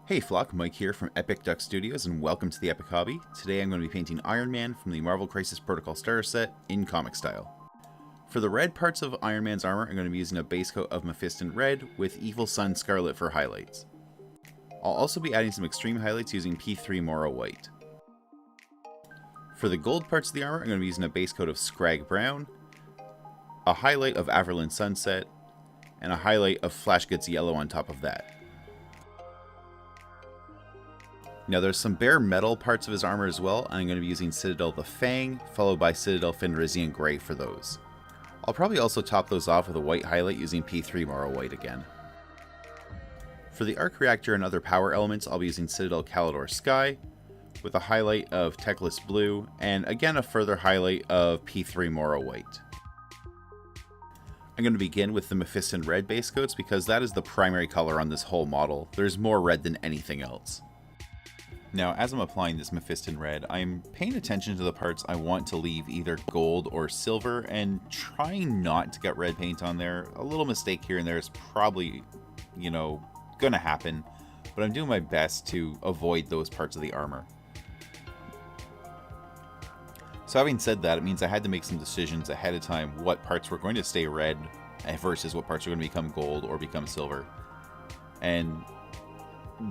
Hey Flock, Mike here from Epic Duck Studios and welcome to the Epic Hobby. Today I'm going to be painting Iron Man from the Marvel Crisis Protocol starter set in comic style. For the red parts of Iron Man's armor, I'm going to be using a base coat of Mephiston Red with Evil Sun Scarlet for highlights. I'll also be adding some extreme highlights using P3 Morrow White. For the gold parts of the armor, I'm going to be using a base coat of Scrag Brown, a highlight of Averland Sunset, and a highlight of Flash Goods Yellow on top of that. Now there's some bare metal parts of his armor as well, and I'm going to be using Citadel the Fang, followed by Citadel Fenrisian Grey for those. I'll probably also top those off with a white highlight using P3 Morrow White again. For the Arc Reactor and other power elements, I'll be using Citadel Calidor Sky, with a highlight of Teclis Blue, and again a further highlight of P3 Morrow White. I'm going to begin with the Mephiston Red base coats because that is the primary color on this whole model. There's more red than anything else. Now, as I'm applying this Mephiston Red, I'm paying attention to the parts I want to leave either gold or silver and trying not to get red paint on there. A little mistake here and there is probably, gonna happen, but I'm doing my best to avoid those parts of the armor. So having said that, it means I had to make some decisions ahead of time what parts were going to stay red versus what parts are going to become gold or become silver. And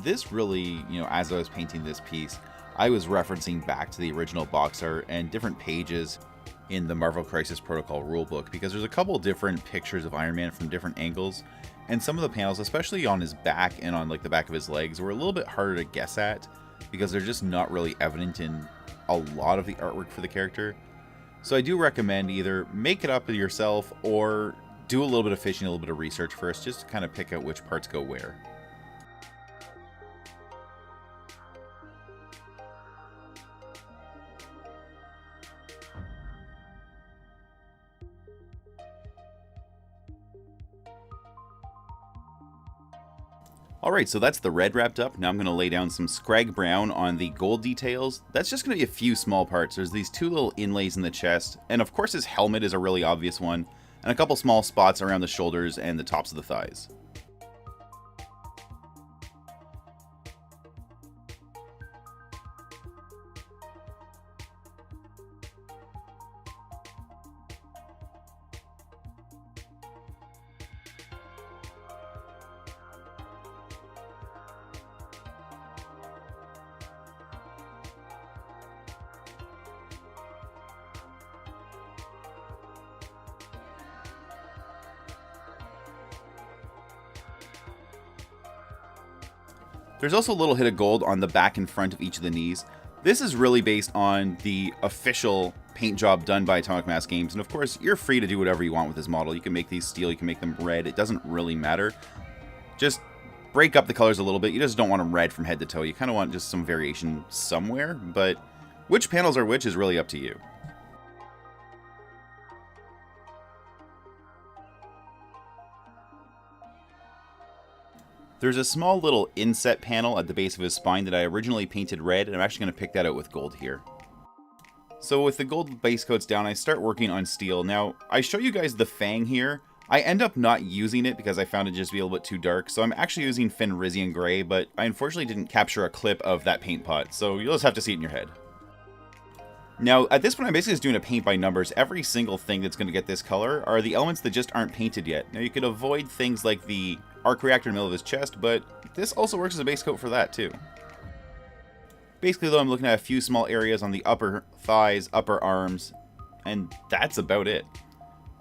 this really, as I was painting this piece, I was referencing back to the original box art and different pages in the Marvel Crisis Protocol rulebook, because there's a couple different pictures of Iron Man from different angles, and some of the panels, especially on his back and on the back of his legs, were a little bit harder to guess at because they're just not really evident in a lot of the artwork for the character. So I do recommend either make it up yourself or do a little bit of fishing, a little bit of research first, just to kind of pick out which parts go where. Alright, so that's the red wrapped up. Now I'm going to lay down some Scrag Brown on the gold details. That's just going to be a few small parts. There's these two little inlays in the chest, and of course his helmet is a really obvious one, and a couple small spots around the shoulders and the tops of the thighs. There's also a little hit of gold on the back and front of each of the knees. This is really based on the official paint job done by Atomic Mass Games, and of course, you're free to do whatever you want with this model. You can make these steel, you can make them red, it doesn't really matter. Just break up the colors a little bit. You just don't want them red from head to toe. You kind of want just some variation somewhere, but which panels are which is really up to you. There's a small little inset panel at the base of his spine that I originally painted red, and I'm actually going to pick that out with gold here. So with the gold base coats down, I start working on steel. Now, I show you guys the Fang here. I end up not using it because I found it just be a little bit too dark, so I'm actually using Fenrisian Grey, but I unfortunately didn't capture a clip of that paint pot, so you'll just have to see it in your head. Now, at this point, I'm basically just doing a paint by numbers. Every single thing that's going to get this color are the elements that just aren't painted yet. Now, you could avoid things like the Arc Reactor in the middle of his chest, but this also works as a base coat for that, too. Basically, though, I'm looking at a few small areas on the upper thighs, upper arms, and that's about it.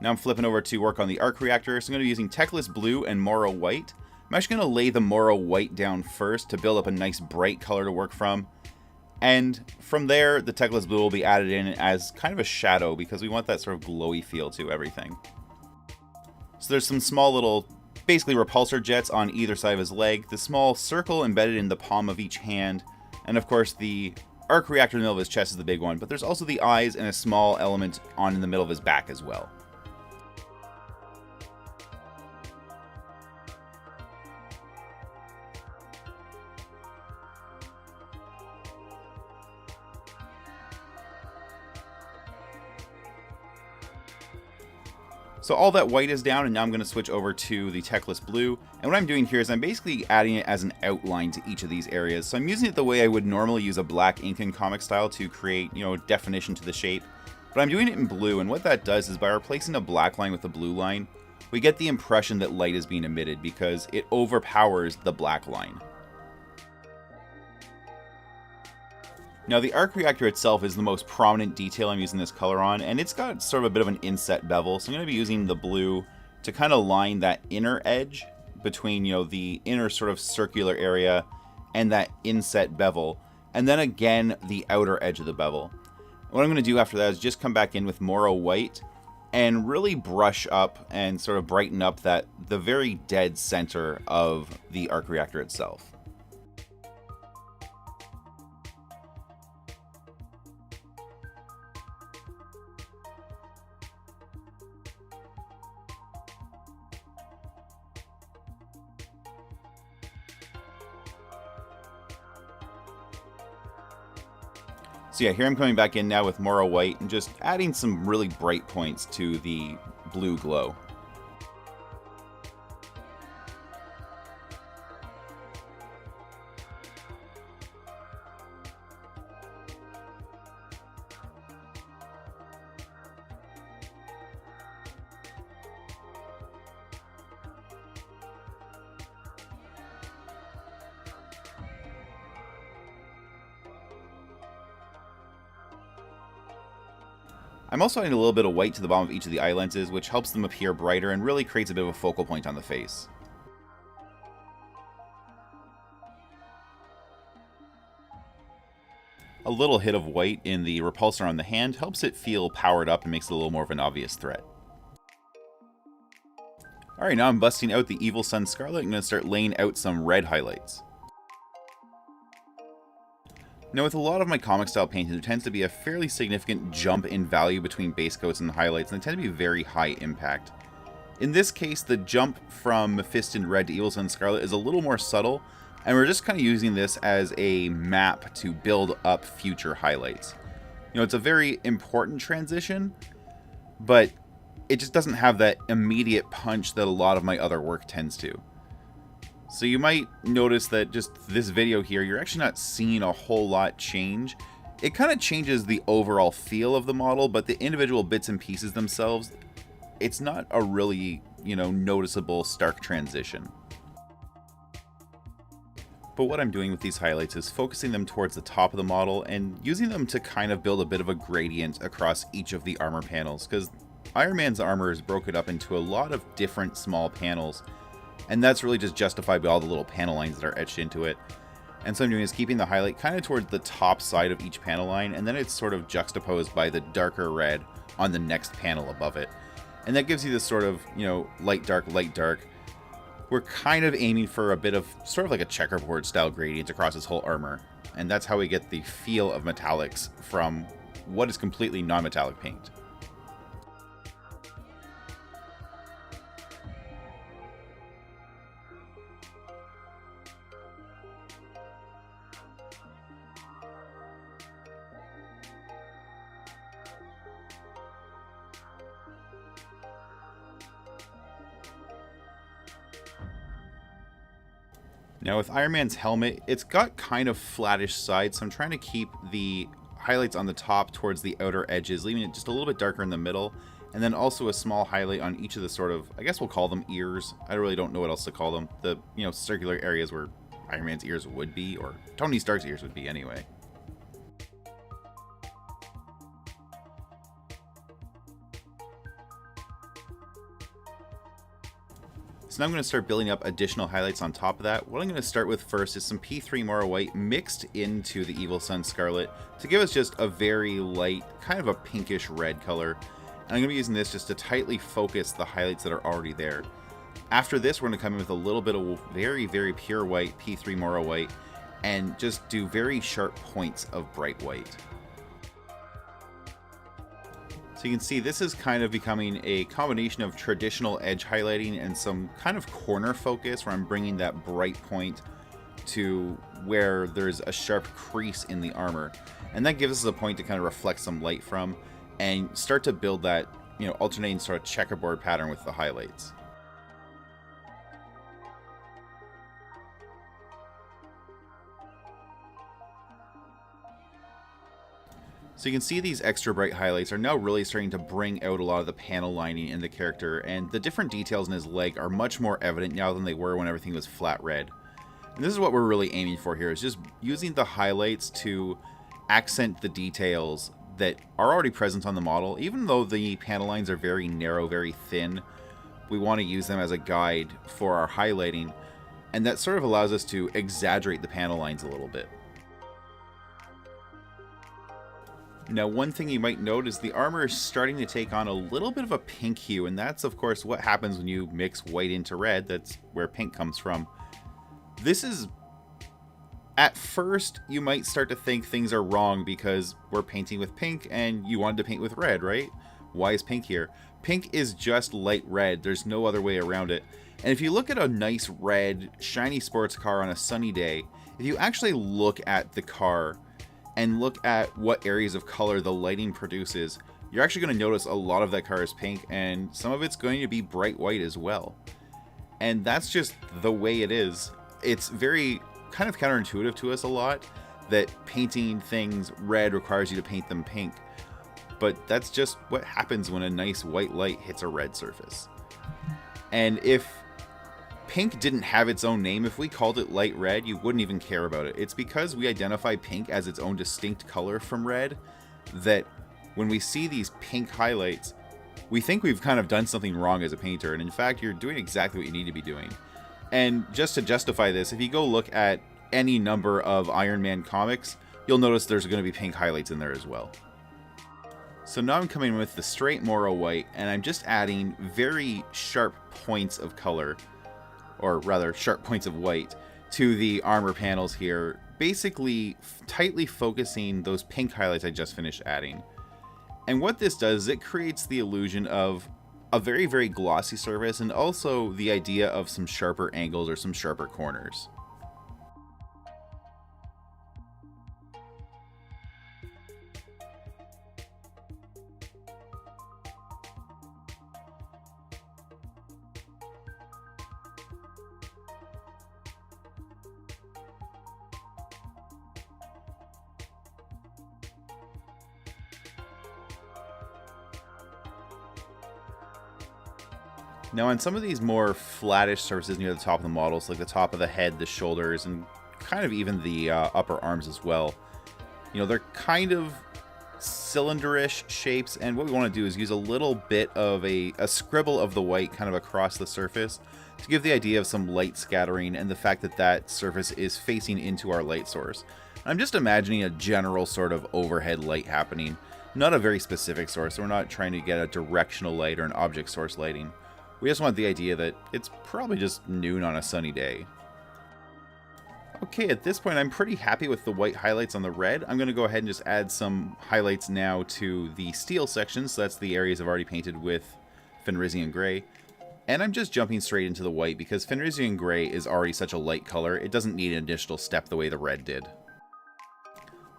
Now I'm flipping over to work on the Arc Reactor, so I'm going to be using Teclis Blue and Morrow White. I'm actually going to lay the Morrow White down first to build up a nice bright color to work from. And from there, the Teclis Blue will be added in as kind of a shadow because we want that sort of glowy feel to everything. So there's some small little, basically repulsor jets on either side of his leg, the small circle embedded in the palm of each hand, and of course the Arc Reactor in the middle of his chest is the big one, but there's also the eyes and a small element on in the middle of his back as well. So all that white is down, and now I'm going to switch over to the Techless Blue. And what I'm doing here is I'm basically adding it as an outline to each of these areas. So I'm using it the way I would normally use a black ink in comic style to create, definition to the shape. But I'm doing it in blue, and what that does is by replacing a black line with a blue line, we get the impression that light is being emitted because it overpowers the black line. Now the arc reactor itself is the most prominent detail I'm using this color on, and it's got sort of a bit of an inset bevel, so I'm going to be using the blue to kind of line that inner edge between, the inner sort of circular area and that inset bevel, and then again the outer edge of the bevel. What I'm going to do after that is just come back in with Moro White and really brush up and sort of brighten up the very dead center of the arc reactor itself. So yeah, here I'm coming back in now with Moro White and just adding some really bright points to the blue glow. I'm also adding a little bit of white to the bottom of each of the eye lenses, which helps them appear brighter and really creates a bit of a focal point on the face. A little hit of white in the repulsor on the hand helps it feel powered up and makes it a little more of an obvious threat. Alright, now I'm busting out the Evil Sunz Scarlet. I'm going to start laying out some red highlights. Now with a lot of my comic style paintings, there tends to be a fairly significant jump in value between base coats and highlights, and they tend to be very high impact. In this case, the jump from Mephiston Red to Evil Sunz Scarlet is a little more subtle, and we're just kind of using this as a map to build up future highlights. It's a very important transition, but it just doesn't have that immediate punch that a lot of my other work tends to. So you might notice that just this video here, you're actually not seeing a whole lot change. It kind of changes the overall feel of the model, but the individual bits and pieces themselves, it's not a really, noticeable stark transition. But what I'm doing with these highlights is focusing them towards the top of the model and using them to kind of build a bit of a gradient across each of the armor panels, because Iron Man's armor is broken up into a lot of different small panels. And that's really just justified by all the little panel lines that are etched into it. And so I'm doing is keeping the highlight kind of towards the top side of each panel line, and then it's sort of juxtaposed by the darker red on the next panel above it. And that gives you this sort of, light, dark, light, dark. We're kind of aiming for a bit of sort of like a checkerboard style gradient across his whole armor. And that's how we get the feel of metallics from what is completely non-metallic paint. Now with Iron Man's helmet, it's got kind of flattish sides, so I'm trying to keep the highlights on the top towards the outer edges, leaving it just a little bit darker in the middle, and then also a small highlight on each of the sort of, I guess we'll call them ears. I really don't know what else to call them. The, circular areas where Iron Man's ears would be, or Tony Stark's ears would be anyway. So now I'm going to start building up additional highlights on top of that. What I'm going to start with first is some P3 Moro White mixed into the Evil Sunz Scarlet to give us just a very light, kind of a pinkish red color. And I'm going to be using this just to tightly focus the highlights that are already there. After this, we're going to come in with a little bit of very, very pure white, P3 Moro White, and just do very sharp points of bright white. So you can see this is kind of becoming a combination of traditional edge highlighting and some kind of corner focus where I'm bringing that bright point to where there's a sharp crease in the armor. And that gives us a point to kind of reflect some light from and start to build that alternating sort of checkerboard pattern with the highlights. So you can see these extra bright highlights are now really starting to bring out a lot of the panel lining in the character, and the different details in his leg are much more evident now than they were when everything was flat red. And this is what we're really aiming for here, is just using the highlights to accent the details that are already present on the model. Even though the panel lines are very narrow, very thin, we want to use them as a guide for our highlighting, and that sort of allows us to exaggerate the panel lines a little bit. Now, one thing you might note is the armor is starting to take on a little bit of a pink hue, and that's of course what happens when you mix white into red. That's where pink comes from. This is, at first, you might start to think things are wrong because we're painting with pink and you wanted to paint with red, right? Why is pink here? Pink is just light red. There's no other way around it. And if you look at a nice red, shiny sports car on a sunny day, if you actually look at the car and look at what areas of color the lighting produces, you're actually going to notice a lot of that car is pink, and some of it's going to be bright white as well. And that's just the way it is. It's very kind of counterintuitive to us a lot that painting things red requires you to paint them pink. But that's just what happens when a nice white light hits a red surface. And if pink didn't have its own name, if we called it light red, you wouldn't even care about it. It's because we identify pink as its own distinct color from red that when we see these pink highlights, we think we've kind of done something wrong as a painter. And in fact, you're doing exactly what you need to be doing. And just to justify this, if you go look at any number of Iron Man comics, you'll notice there's going to be pink highlights in there as well. So now I'm coming with the straight Moro white, and I'm just adding very sharp points of color, or rather sharp points of white, to the armor panels here, basically tightly focusing those pink highlights I just finished adding. And what this does is it creates the illusion of a very, very glossy surface, and also the idea of some sharper angles or some sharper corners. Now on some of these more flattish surfaces near the top of the models, like the top of the head, the shoulders, and kind of even the upper arms as well, they're kind of cylinderish shapes, and what we want to do is use a little bit of a scribble of the white kind of across the surface to give the idea of some light scattering and the fact that that surface is facing into our light source. I'm just imagining a general sort of overhead light happening, not a very specific source, so we're not trying to get a directional light or an object source lighting. We just want the idea that it's probably just noon on a sunny day. Okay, at this point I'm pretty happy with the white highlights on the red. I'm going to go ahead and just add some highlights now to the steel section, so that's the areas I've already painted with Fenrisian Gray. And I'm just jumping straight into the white because Fenrisian Gray is already such a light color, it doesn't need an additional step the way the red did.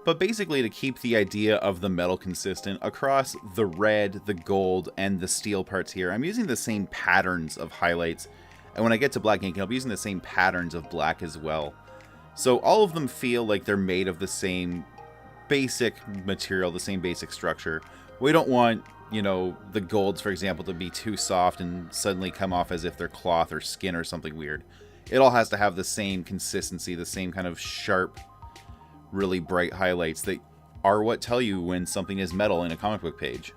But basically, to keep the idea of the metal consistent across the red, the gold, and the steel parts here, I'm using the same patterns of highlights. And when I get to black ink, I'll be using the same patterns of black as well. So all of them feel like they're made of the same basic material, the same basic structure. We don't want, the golds, for example, to be too soft and suddenly come off as if they're cloth or skin or something weird. It all has to have the same consistency, the same kind of sharp, really bright highlights that are what tell you when something is metal in a comic book page.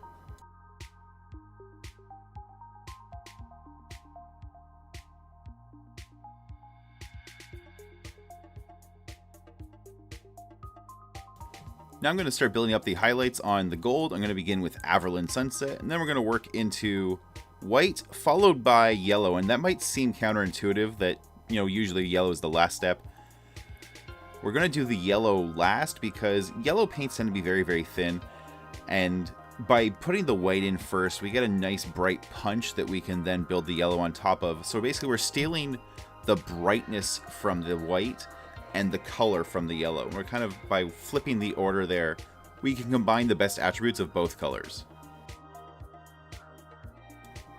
Now I'm going to start building up the highlights on the gold. I'm going to begin with Averland Sunset, and then we're going to work into white, followed by yellow. And that might seem counterintuitive that, usually yellow is the last step. We're going to do the yellow last because yellow paints tend to be very, very thin. And by putting the white in first, we get a nice bright punch that we can then build the yellow on top of. So basically we're stealing the brightness from the white and the color from the yellow. We're kind of, by flipping the order there, we can combine the best attributes of both colors.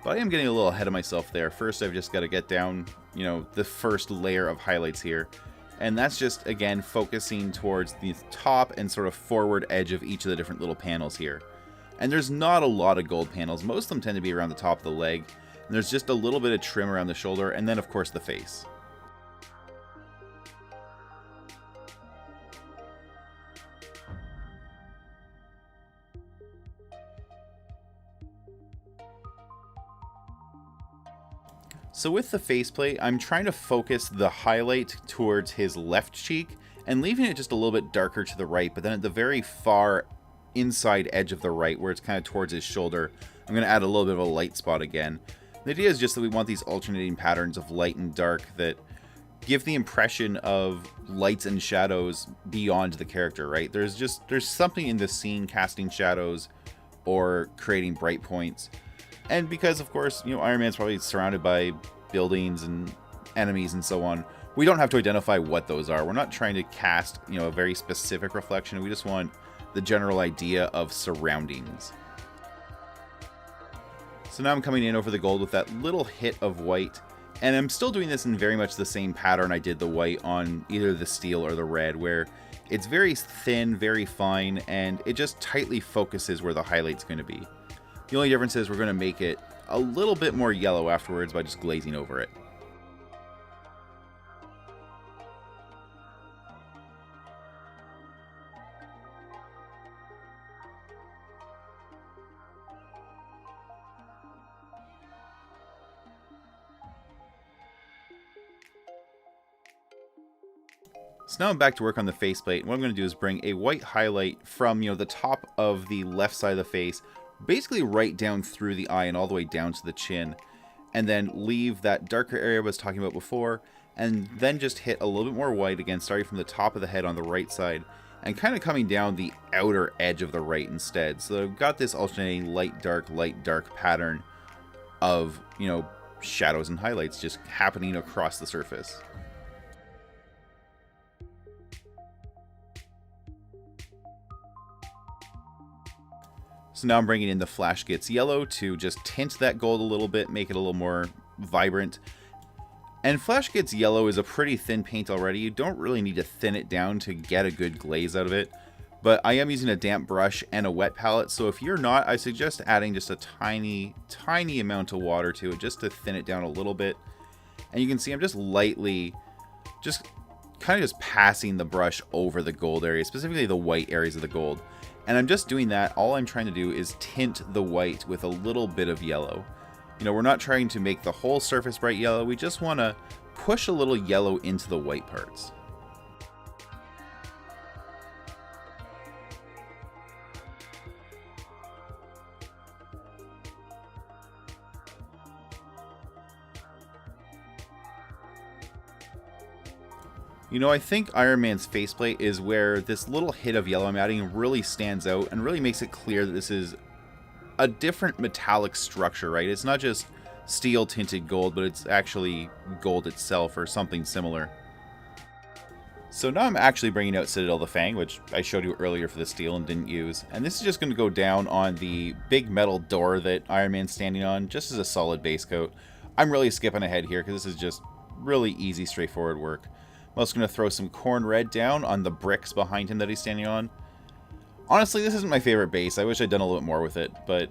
But I am getting a little ahead of myself there. First, I've just got to get down, you know, the first layer of highlights here. And that's just, again, focusing towards the top and sort of forward edge of each of the different little panels here. And there's not a lot of gold panels. Most of them tend to be around the top of the leg. And there's just a little bit of trim around the shoulder, and then, of course, the face. So with the faceplate, I'm trying to focus the highlight towards his left cheek and leaving it just a little bit darker to the right, but then at the very far inside edge of the right, where it's kind of towards his shoulder, I'm going to add a little bit of a light spot again. The idea is just that we want these alternating patterns of light and dark that give the impression of lights and shadows beyond the character, right? There's something in the scene casting shadows or creating bright points. And because, of course, you know, Iron Man's probably surrounded by buildings and enemies and so on, we don't have to identify what those are. We're not trying to cast, you know, a very specific reflection. We just want the general idea of surroundings. So now I'm coming in over the gold with that little hit of white. And I'm still doing this in very much the same pattern I did the white on either the steel or the red, where it's very thin, very fine, and it just tightly focuses where the highlight's going to be. The only difference is we're going to make it a little bit more yellow afterwards by just glazing over it. So now I'm back to work on the faceplate. What I'm going to do is bring a white highlight from, you know, the top of the left side of the face, basically right down through the eye and all the way down to the chin, and then leave that darker area I was talking about before, and then just hit a little bit more white again, starting from the top of the head on the right side, and kind of coming down the outer edge of the right instead. So I've got this alternating light, dark pattern of, you know, shadows and highlights just happening across the surface. So now I'm bringing in the Flash Gets Yellow to just tint that gold a little bit, make it a little more vibrant. And Flash Gets Yellow is a pretty thin paint already. You don't really need to thin it down to get a good glaze out of it. But I am using a damp brush and a wet palette, so if you're not, I suggest adding just a tiny amount of water to it just to thin it down a little bit. And you can see I'm just lightly, just kind of just passing the brush over the gold area, specifically the white areas of the gold. And I'm just doing that. All I'm trying to do is tint the white with a little bit of yellow. You know, we're not trying to make the whole surface bright yellow. We just want to push a little yellow into the white parts. You know, I think Iron Man's faceplate is where this little hit of yellow I'm adding really stands out and really makes it clear that this is a different metallic structure, right? It's not just steel tinted gold, but it's actually gold itself or something similar. So now I'm actually bringing out Citadel the Fang, which I showed you earlier for the steel and didn't use. And this is just going to go down on the big metal door that Iron Man's standing on, just as a solid base coat. I'm really skipping ahead here because this is just really easy, straightforward work. I'm also going to throw some corn red down on the bricks behind him that he's standing on. Honestly, this isn't my favorite base. I wish I'd done a little bit more with it, but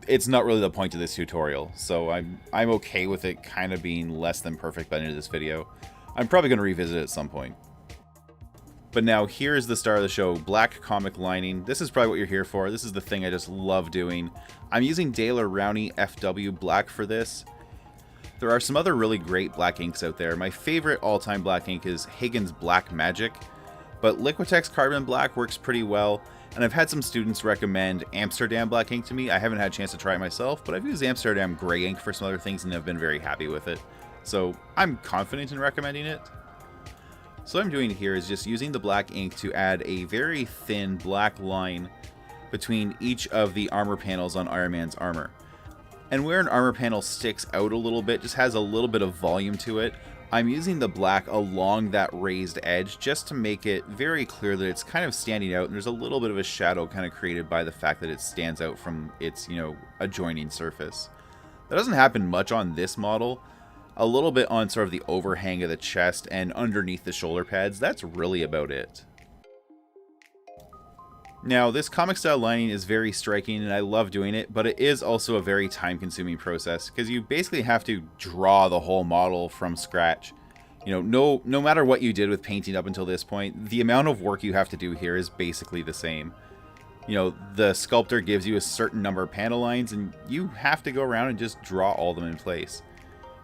it's not really the point of this tutorial. So I'm okay with it kind of being less than perfect by the end of this video. I'm probably going to revisit it at some point. But now here's the star of the show, black comic lining. This is probably what you're here for. This is the thing I just love doing. I'm using Daler Rowney FW black for this. There are some other really great black inks out there. My favorite all-time black ink is Higgins Black Magic, but Liquitex Carbon Black works pretty well, and I've had some students recommend Amsterdam black ink to me. I haven't had a chance to try it myself, but I've used Amsterdam gray ink for some other things and have been very happy with it. So I'm confident in recommending it. So what I'm doing here is just using the black ink to add a very thin black line between each of the armor panels on Iron Man's armor. And where an armor panel sticks out a little bit, just has a little bit of volume to it, I'm using the black along that raised edge just to make it very clear that it's kind of standing out, and there's a little bit of a shadow kind of created by the fact that it stands out from its, you know, adjoining surface. That doesn't happen much on this model. A little bit on sort of the overhang of the chest and underneath the shoulder pads. That's really about it. Now, this comic style lining is very striking and I love doing it, but it is also a very time consuming process because you basically have to draw the whole model from scratch. You know, no matter what you did with painting up until this point, the amount of work you have to do here is basically the same. You know, the sculptor gives you a certain number of panel lines and you have to go around and just draw all of them in place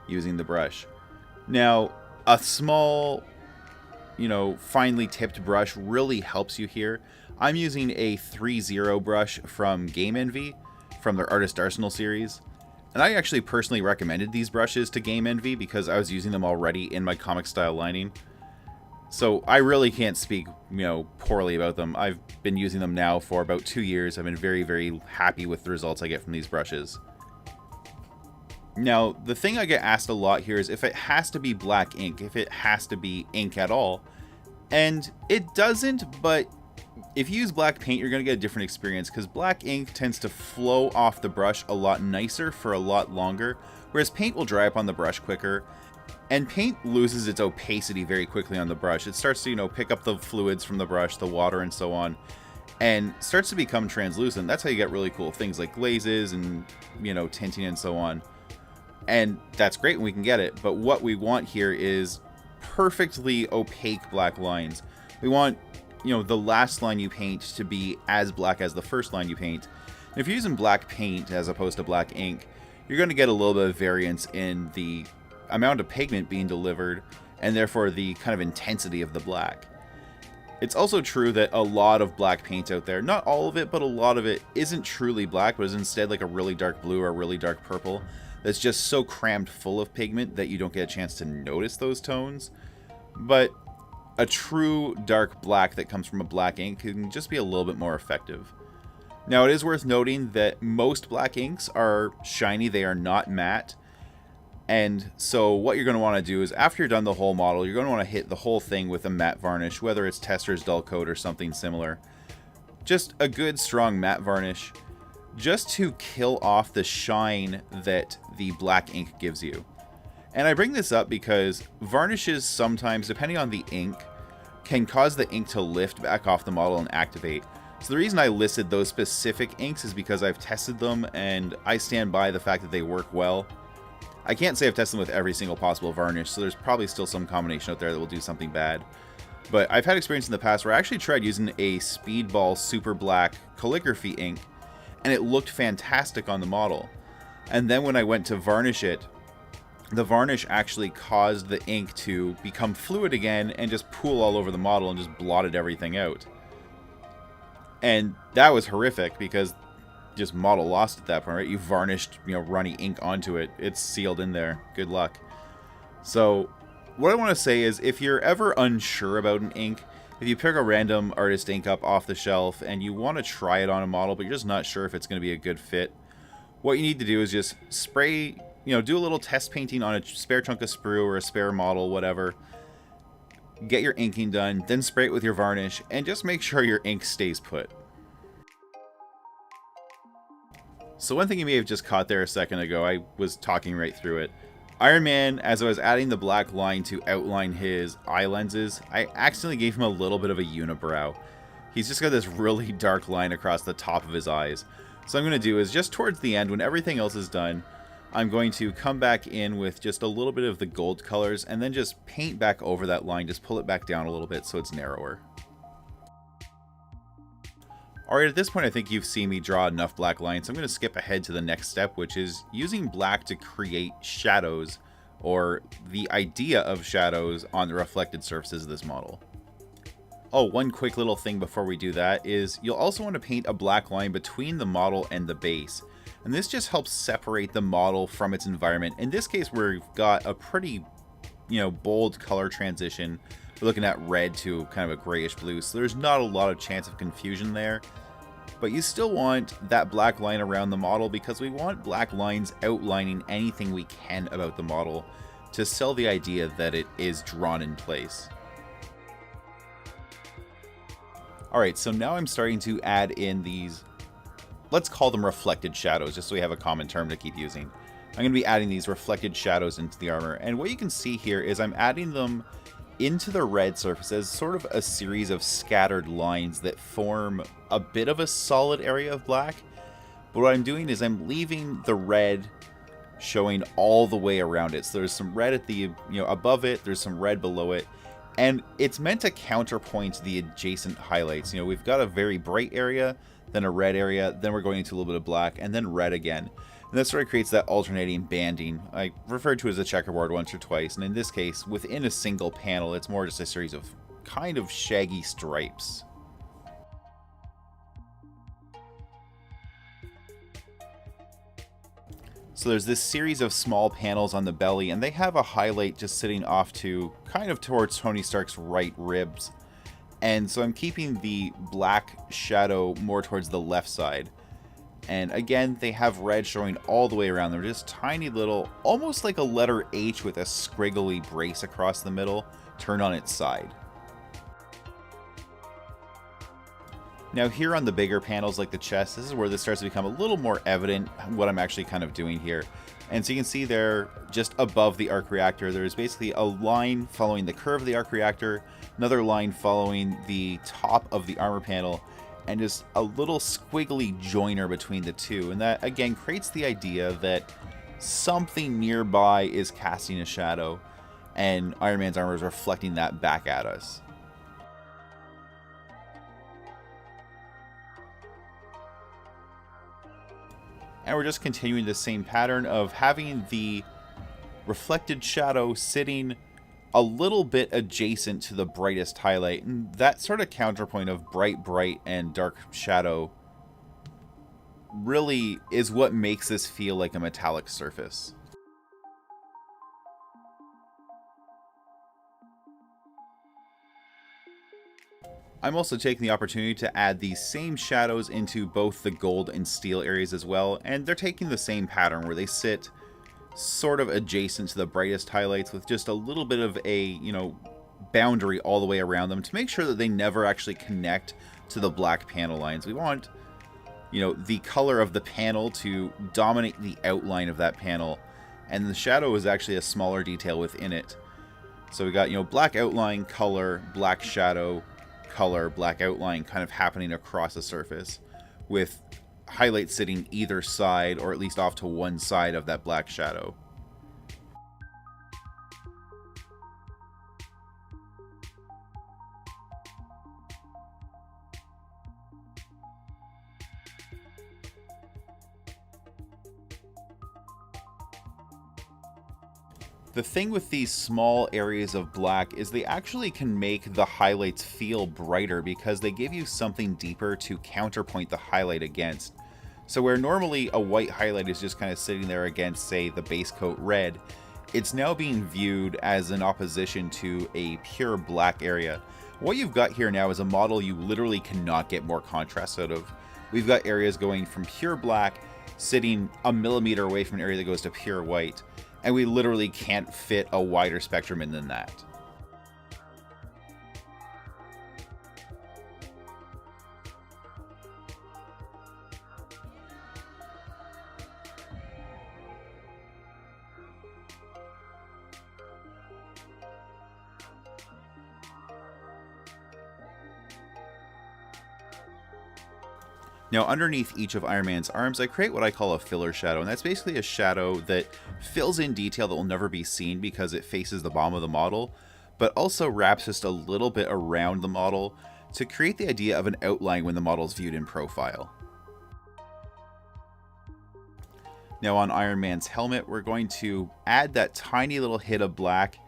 using the brush. Now, a small, you know, finely tipped brush really helps you here. I'm using a 3-0 brush from Game Envy, from their Artist Arsenal series. And I actually personally recommended these brushes to Game Envy because I was using them already in my comic style lining. So I really can't speak, you know, poorly about them. I've been using them now for about 2 years. I've been very, very happy with the results I get from these brushes. Now, the thing I get asked a lot here is if it has to be black ink, if it has to be ink at all. And it doesn't, but if you use black paint, you're going to get a different experience because black ink tends to flow off the brush a lot nicer for a lot longer, whereas paint will dry up on the brush quicker, and paint loses its opacity very quickly on the brush. It starts to, you know, pick up the fluids from the brush, the water and so on, and starts to become translucent. That's how you get really cool things like glazes and, you know, tinting and so on. And that's great when we can get it, but what we want here is perfectly opaque black lines. We want, you know, the last line you paint to be as black as the first line you paint. And if you're using black paint as opposed to black ink, you're going to get a little bit of variance in the amount of pigment being delivered and therefore the kind of intensity of the black. It's also true that a lot of black paint out there, not all of it, but a lot of it isn't truly black, but is instead like a really dark blue or a really dark purple that's just so crammed full of pigment that you don't get a chance to notice those tones. But a true dark black that comes from a black ink can just be a little bit more effective. Now, it is worth noting that most black inks are shiny, they are not matte. And so what you're going to want to do is after you're done the whole model, you're going to want to hit the whole thing with a matte varnish, whether it's Testor's Dull Coat or something similar. Just a good strong matte varnish, just to kill off the shine that the black ink gives you. And I bring this up because varnishes sometimes, depending on the ink, can cause the ink to lift back off the model and activate. So the reason I listed those specific inks is because I've tested them and I stand by the fact that they work well. I can't say I've tested them with every single possible varnish, so there's probably still some combination out there that will do something bad. But I've had experience in the past where I actually tried using a Speedball Super Black calligraphy ink, and it looked fantastic on the model. And then when I went to varnish it, the varnish actually caused the ink to become fluid again and just pool all over the model and just blotted everything out. And that was horrific because just model lost at that point, right? You varnished, you know, runny ink onto it. It's sealed in there. Good luck. So what I want to say is if you're ever unsure about an ink, if you pick a random artist ink up off the shelf and you want to try it on a model, but you're just not sure if it's going to be a good fit, what you need to do is just spray, you know, do a little test painting on a spare chunk of sprue or a spare model, whatever. Get your inking done, then spray it with your varnish, and just make sure your ink stays put. So one thing you may have just caught there a second ago, I was talking right through it. Iron Man, as I was adding the black line to outline his eye lenses, I accidentally gave him a little bit of a unibrow. He's just got this really dark line across the top of his eyes. So what I'm going to do is just towards the end, when everything else is done, I'm going to come back in with just a little bit of the gold colors and then just paint back over that line, just pull it back down a little bit so it's narrower. Alright, at this point I think you've seen me draw enough black lines, so I'm going to skip ahead to the next step, which is using black to create shadows, or the idea of shadows on the reflected surfaces of this model. Oh, one quick little thing before we do that is you'll also want to paint a black line between the model and the base. And this just helps separate the model from its environment. In this case, we've got a pretty, you know, bold color transition. We're looking at red to kind of a grayish blue, so there's not a lot of chance of confusion there. But you still want that black line around the model because we want black lines outlining anything we can about the model to sell the idea that it is drawn in place. Alright, so now I'm starting to add in these, let's call them reflected shadows, just so we have a common term to keep using. I'm going to be adding these reflected shadows into the armor. And what you can see here is I'm adding them into the red surface as sort of a series of scattered lines that form a bit of a solid area of black. But what I'm doing is I'm leaving the red showing all the way around it. So there's some red at the, above it, there's some red below it. And it's meant to counterpoint the adjacent highlights. We've got a very bright area, then a red area, then we're going into a little bit of black, and then red again. And that sort of creates that alternating banding. I referred to as a checkerboard once or twice, and in this case, within a single panel, it's more just a series of kind of shaggy stripes. So there's this series of small panels on the belly, and they have a highlight just sitting off to kind of towards Tony Stark's right ribs. And so I'm keeping the black shadow more towards the left side. And again, they have red showing all the way around. They're just tiny little, almost like a letter H with a scriggly brace across the middle, turned on its side. Now here on the bigger panels like the chest, this is where this starts to become a little more evident what I'm actually kind of doing here. And so you can see there, just above the arc reactor, there's basically a line following the curve of the arc reactor, another line following the top of the armor panel, and just a little squiggly joiner between the two. And that, again, creates the idea that something nearby is casting a shadow, and Iron Man's armor is reflecting that back at us. And we're just continuing the same pattern of having the reflected shadow sitting a little bit adjacent to the brightest highlight. And that sort of counterpoint of bright, and dark shadow really is what makes this feel like a metallic surface. I'm also taking the opportunity to add these same shadows into both the gold and steel areas as well, and they're taking the same pattern where they sit sort of adjacent to the brightest highlights with just a little bit of a, boundary all the way around them to make sure that they never actually connect to the black panel lines. We want, the color of the panel to dominate the outline of that panel, and the shadow is actually a smaller detail within it. So we got, black outline, color, black shadow, color, black outline kind of happening across the surface, with highlights sitting either side, or at least off to one side of that black shadow. The thing with these small areas of black is they actually can make the highlights feel brighter because they give you something deeper to counterpoint the highlight against. So where normally a white highlight is just kind of sitting there against, say, the base coat red, it's now being viewed as an opposition to a pure black area. What you've got here now is a model you literally cannot get more contrast out of. We've got areas going from pure black, sitting a millimeter away from an area that goes to pure white. And we literally can't fit a wider spectrum in than that. Now, underneath each of Iron Man's arms, I create what I call a filler shadow, and that's basically a shadow that fills in detail that will never be seen because it faces the bottom of the model, but also wraps just a little bit around the model to create the idea of an outline when the model is viewed in profile. Now, on Iron Man's helmet, we're going to add that tiny little hit of black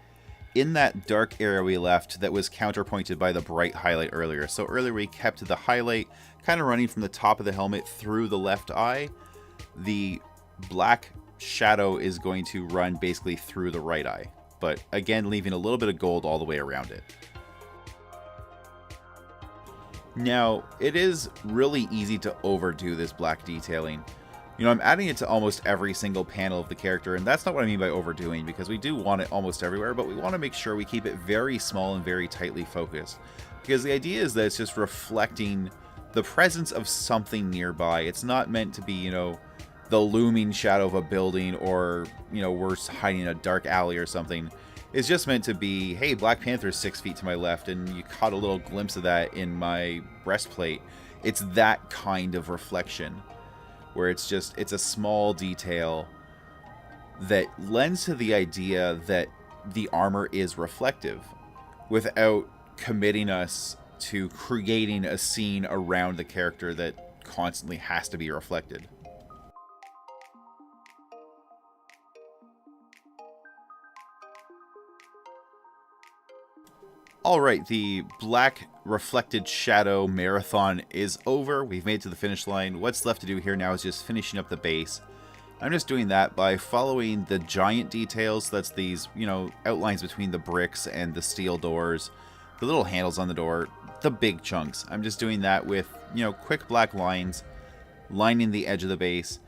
in that dark area we left that was counterpointed by the bright highlight earlier. So earlier we kept the highlight kind of running from the top of the helmet through the left eye. The black shadow is going to run basically through the right eye, but again leaving a little bit of gold all the way around it. Now, it is really easy to overdo this black detailing. I'm adding it to almost every single panel of the character, and that's not what I mean by overdoing, because we do want it almost everywhere, but we want to make sure we keep it very small and very tightly focused. Because the idea is that it's just reflecting the presence of something nearby. It's not meant to be, the looming shadow of a building, or, you know, we're hiding in a dark alley or something. It's just meant to be, hey, Black Panther's 6 feet to my left, and you caught a little glimpse of that in my breastplate. It's that kind of reflection, where it's a small detail that lends to the idea that the armor is reflective, without committing us to creating a scene around the character that constantly has to be reflected. Alright, the black reflected shadow marathon is over. We've made it to the finish line. What's left to do here now is just finishing up the base. I'm just doing that by following the giant details. That's these, you know, outlines between the bricks and the steel doors, the little handles on the door, the big chunks. I'm just doing that with, you know, quick black lines, lining the edge of the base.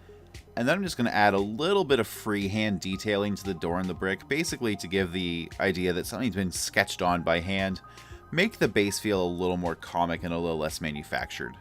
And then I'm just going to add a little bit of freehand detailing to the door and the brick, basically to give the idea that something's been sketched on by hand, make the base feel a little more comic and a little less manufactured.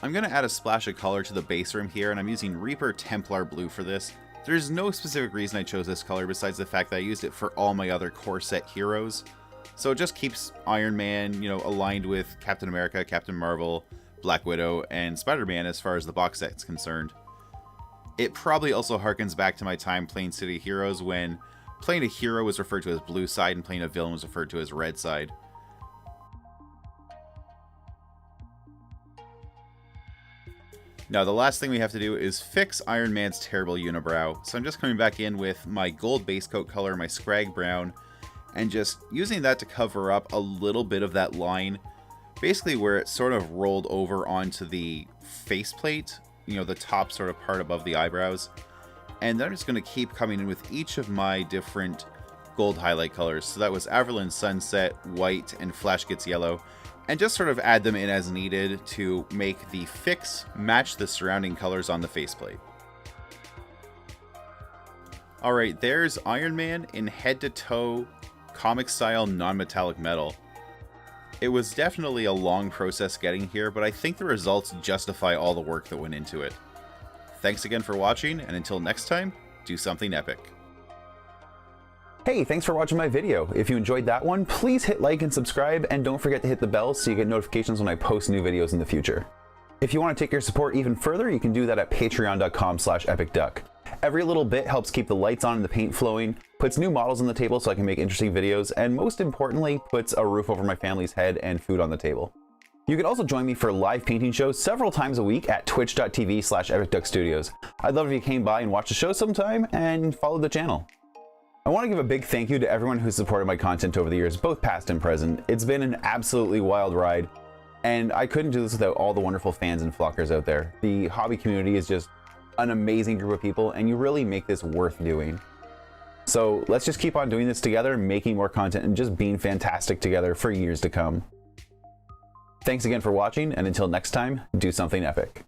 I'm going to add a splash of color to the base rim here, and I'm using Reaper Templar Blue for this. There's no specific reason I chose this color besides the fact that I used it for all my other core set heroes. So it just keeps Iron Man, you know, aligned with Captain America, Captain Marvel, Black Widow, and Spider-Man as far as the box set's concerned. It probably also harkens back to my time playing City Heroes, when playing a hero was referred to as blue side and playing a villain was referred to as red side. Now, the last thing we have to do is fix Iron Man's terrible unibrow. So I'm just coming back in with my gold base coat color, my Scrag Brown, and just using that to cover up a little bit of that line, basically where it sort of rolled over onto the faceplate, you know, the top sort of part above the eyebrows. And then I'm just going to keep coming in with each of my different gold highlight colors. So that was Averland Sunset, White, and Flash Gets Yellow. And just sort of add them in as needed to make the fix match the surrounding colors on the faceplate. Alright, there's Iron Man in head-to-toe, comic-style, non-metallic metal. It was definitely a long process getting here, but I think the results justify all the work that went into it. Thanks again for watching, and until next time, do something epic. Hey, thanks for watching my video. If you enjoyed that one, please hit like and subscribe, and don't forget to hit the bell so you get notifications when I post new videos in the future. If you want to take your support even further, you can do that at patreon.com/epicduck. Every little bit helps keep the lights on and the paint flowing, puts new models on the table so I can make interesting videos, and most importantly, puts a roof over my family's head and food on the table. You can also join me for live painting shows several times a week at twitch.tv/epicduckstudios. I'd love if you came by and watched the show sometime and followed the channel. I want to give a big thank you to everyone who's supported my content over the years, both past and present. It's been an absolutely wild ride, and I couldn't do this without all the wonderful fans and flockers out there. The hobby community is just an amazing group of people, and you really make this worth doing. So let's just keep on doing this together, making more content, and just being fantastic together for years to come. Thanks again for watching, and until next time, do something epic.